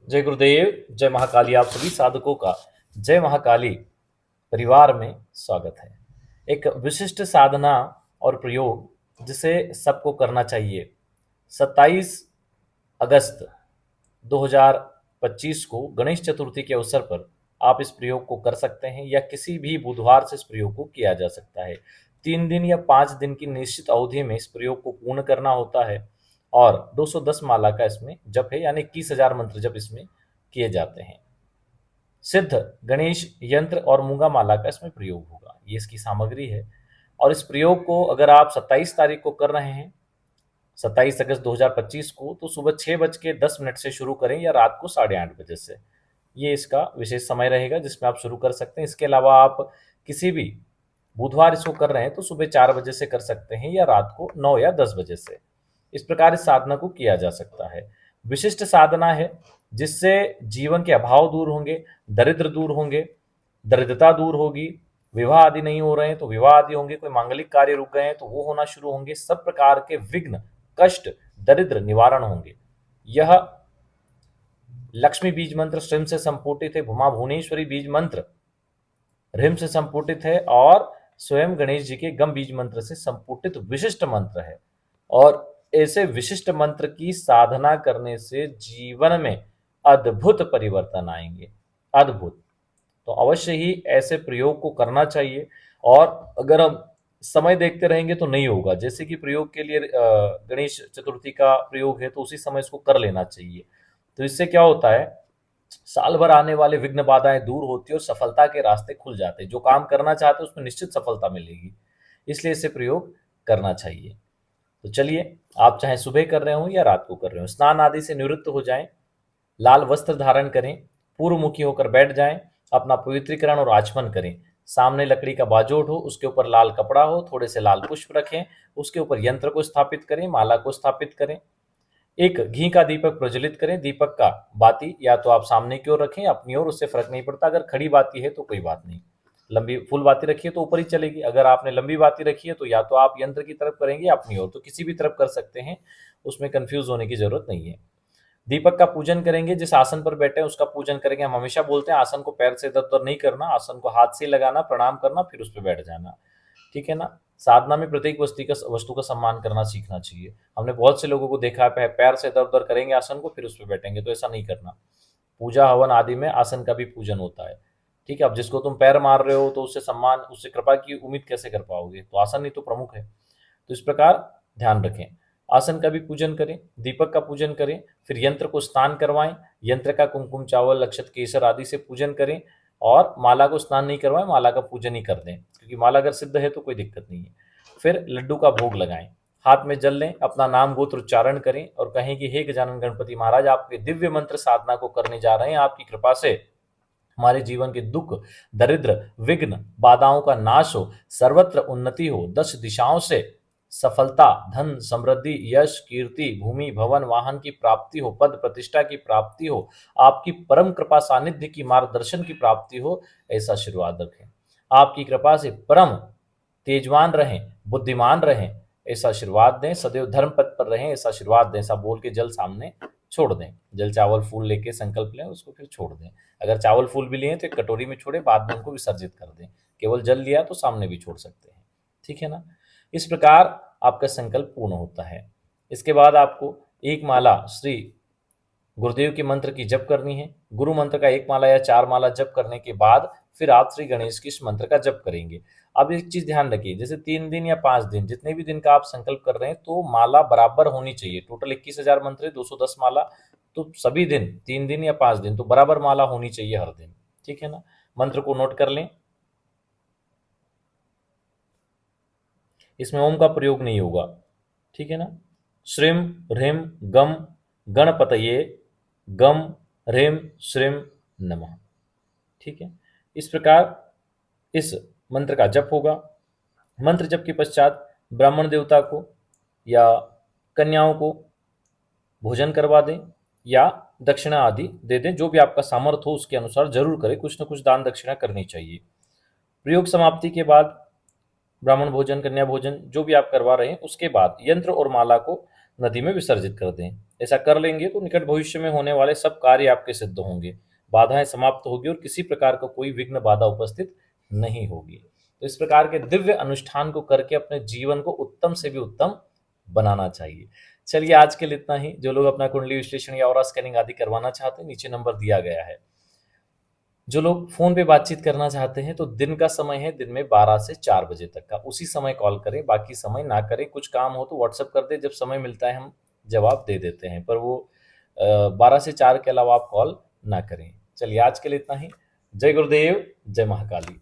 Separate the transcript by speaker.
Speaker 1: जय गुरुदेव, जय महाकाली। आप सभी साधकों का जय महाकाली परिवार में स्वागत है। एक विशिष्ट साधना और प्रयोग जिसे सबको करना चाहिए। 27 अगस्त 2025 को गणेश चतुर्थी के अवसर पर आप इस प्रयोग को कर सकते हैं या किसी भी बुधवार से इस प्रयोग को किया जा सकता है। 3 दिन या 5 दिन की निश्चित अवधि में इस प्रयोग को पूर्ण करना होता है और 210 माला का इसमें जप है, यानी 21,000 मंत्र जप इसमें किए जाते हैं। सिद्ध गणेश यंत्र और मूंगा माला का इसमें प्रयोग होगा, ये इसकी सामग्री है। और इस प्रयोग को अगर आप 27 तारीख को कर रहे हैं, 27 अगस्त 2025 को, तो सुबह 6:10 से शुरू करें या रात को 8:30 से। ये इसका विशेष समय रहेगा जिसमें आप शुरू कर सकते हैं। इसके अलावा आप किसी भी बुधवार इसको कर रहे हैं तो सुबह 4 बजे से कर सकते हैं या रात को 9 या 10 बजे से। इस प्रकार इस साधना को किया जा सकता है। विशिष्ट साधना है जिससे जीवन के अभाव दूर होंगे, दरिद्र दूर होंगे, दरिद्रता दूर होगी, विवाह आदि नहीं हो रहे हैं तो विवाह आदि होंगे, कोई मांगलिक कार्य रुक गए हैं तो वो होना शुरू होंगे, सब प्रकार के विघ्न, कष्ट, दरिद्र निवारण होंगे। यह लक्ष्मी बीज मंत्र श्रीम से संपुटित है, भुमा भुवनेश्वरी बीज मंत्र ह्रीम से संपुटित है और स्वयं गणेश जी के गम बीज मंत्र से संपुटित विशिष्ट मंत्र है। और ऐसे विशिष्ट मंत्र की साधना करने से जीवन में अद्भुत परिवर्तन आएंगे, अद्भुत। तो अवश्य ही ऐसे प्रयोग को करना चाहिए। और अगर हम समय देखते रहेंगे तो नहीं होगा। जैसे कि प्रयोग के लिए गणेश चतुर्थी का प्रयोग है तो उसी समय इसको कर लेना चाहिए। तो इससे क्या होता है, साल भर आने वाले विघ्न बाधाएं दूर होती है और सफलता के रास्ते खुल जाते हैं। जो काम करना चाहते हैं उसमें निश्चित सफलता मिलेगी, इसलिए इसे प्रयोग करना चाहिए। तो चलिए, आप चाहे सुबह कर रहे हो या रात को कर रहे हो, स्नान आदि से निवृत्त हो जाएं, लाल वस्त्र धारण करें, पूर्वमुखी होकर बैठ जाएं, अपना पवित्रीकरण और आचमन करें। सामने लकड़ी का बाजोट हो, उसके ऊपर लाल कपड़ा हो, थोड़े से लाल पुष्प रखें, उसके ऊपर यंत्र को स्थापित करें, माला को स्थापित करें। एक घी का दीपक प्रज्वलित करें। दीपक का बाती या तो आप सामने की ओर रखें, अपनी ओर, उससे फर्क नहीं पड़ता। अगर खड़ी बाती है तो कोई बात नहीं, लंबी फुल बाती रखिए तो ऊपर ही चलेगी। अगर आपने लंबी बाती रखी है तो या तो आप यंत्र की तरफ करेंगे अपनी ओर, तो किसी भी तरफ कर सकते हैं, उसमें कंफ्यूज होने की जरूरत नहीं है। दीपक का पूजन करेंगे, जिस आसन पर बैठे हैं उसका पूजन करेंगे। हम हमेशा बोलते हैं आसन को पैर से इधर उधर नहीं करना, आसन को हाथ से लगाना, प्रणाम करना, फिर उस पर बैठ जाना, ठीक है ना। साधना में प्रत्येक वस्तु का सम्मान करना सीखना चाहिए। हमने बहुत से लोगों को देखा है पैर से इधर उधर करेंगे आसन को, फिर उस पर बैठेंगे, तो ऐसा नहीं करना। पूजा हवन आदि में आसन का भी पूजन होता है, ठीक है। अब जिसको तुम पैर मार रहे हो तो उससे सम्मान, उससे कृपा की उम्मीद कैसे कर पाओगे, तो आसन ही तो प्रमुख है। तो इस प्रकार ध्यान रखें, आसन का भी पूजन करें, दीपक का पूजन करें, फिर यंत्र को स्नान करवाएं, यंत्र का कुमकुम चावल अक्षत केसर आदि से पूजन करें। और माला को स्नान नहीं करवाएं, माला का पूजन ही कर दें, क्योंकि माला अगर सिद्ध है तो कोई दिक्कत नहीं है। फिर लड्डू का भोग लगाएं, हाथ में जल लें, अपना नाम गोत्र उच्चारण करें और कहें कि हे गजानन गणपति महाराज, आपके दिव्य मंत्र साधना को करने जा रहे हैं। आपकी कृपा से हमारे जीवन के दुख, दरिद्र, विघ्न, बाधाओं का नाश हो, सर्वत्र उन्नति हो, 10 दिशाओं से सफलता, धन, समृद्धि, यश, कीर्ति, भूमि, भवन, वाहन की प्राप्ति हो, पद प्रतिष्ठा की प्राप्ति हो, आपकी परम कृपा सानिध्य की मार्गदर्शन की प्राप्ति हो, ऐसा आशीर्वाद रखें। आपकी कृपा से परम तेजवान रहें, बुद्धिमान रहें, ऐसा आशीर्वाद दें। सदैव धर्म पथ पर रहें, ऐसा आशीर्वाद दें। ऐसा बोल के जल सामने छोड़ दें। जल चावल फूल लेके संकल्प लें, उसको फिर छोड़ दें। अगर चावल फूल भी लिए तो एक कटोरी में छोड़े, बाद में उनको विसर्जित कर दें। केवल जल लिया तो सामने भी छोड़ सकते हैं, ठीक है ना। इस प्रकार आपका संकल्प पूर्ण होता है। इसके बाद आपको एक माला श्री गुरुदेव के मंत्र की जप करनी है। गुरु मंत्र का 1 माला या 4 माला जप करने के बाद फिर आप श्री गणेश की इस मंत्र का जप करेंगे। अब एक चीज ध्यान रखिए, जैसे 3 दिन या 5 दिन, जितने भी दिन का आप संकल्प कर रहे हैं, तो माला बराबर होनी चाहिए। टोटल 21,000 मंत्र है, 210 माला, तो सभी दिन 3 दिन या 5 दिन तो बराबर माला होनी चाहिए हर दिन, ठीक है ना। मंत्र को नोट कर लें। इसमें ओम का प्रयोग नहीं होगा, ठीक है ना। श्रीम ह्रीम गम गणपतये गम ह्रीम श्रीम नमः, ठीक है। इस प्रकार इस मंत्र का जप होगा। मंत्र जप के पश्चात ब्राह्मण देवता को या कन्याओं को भोजन करवा दें या दक्षिणा आदि दे दें, जो भी आपका सामर्थ्य हो उसके अनुसार जरूर करें। कुछ न कुछ दान दक्षिणा करनी चाहिए। प्रयोग समाप्ति के बाद ब्राह्मण भोजन, कन्या भोजन जो भी आप करवा रहे हैं, उसके बाद यंत्र और माला को नदी में विसर्जित कर दें। ऐसा कर लेंगे तो निकट भविष्य में होने वाले सब कार्य आपके सिद्ध होंगे, बाधाएं समाप्त होगी और किसी प्रकार का कोई विघ्न बाधा उपस्थित नहीं होगी। तो इस प्रकार के दिव्य अनुष्ठान को करके अपने जीवन को उत्तम से भी उत्तम बनाना चाहिए। चलिए आज के लिए इतना ही। जो लोग अपना कुंडली विश्लेषण या ऑरा स्कैनिंग आदि करवाना चाहते हैं, नीचे नंबर दिया गया है। जो लोग फ़ोन पे बातचीत करना चाहते हैं, तो दिन का समय है, दिन में 12 से 4 बजे तक का, उसी समय कॉल करें, बाकी समय ना करें। कुछ काम हो तो व्हाट्सएप कर दें, जब समय मिलता है हम जवाब दे देते हैं, पर वो 12 से 4 के अलावा आप कॉल ना करें। चलिए आज के लिए इतना ही। जय गुरुदेव, जय महाकाली।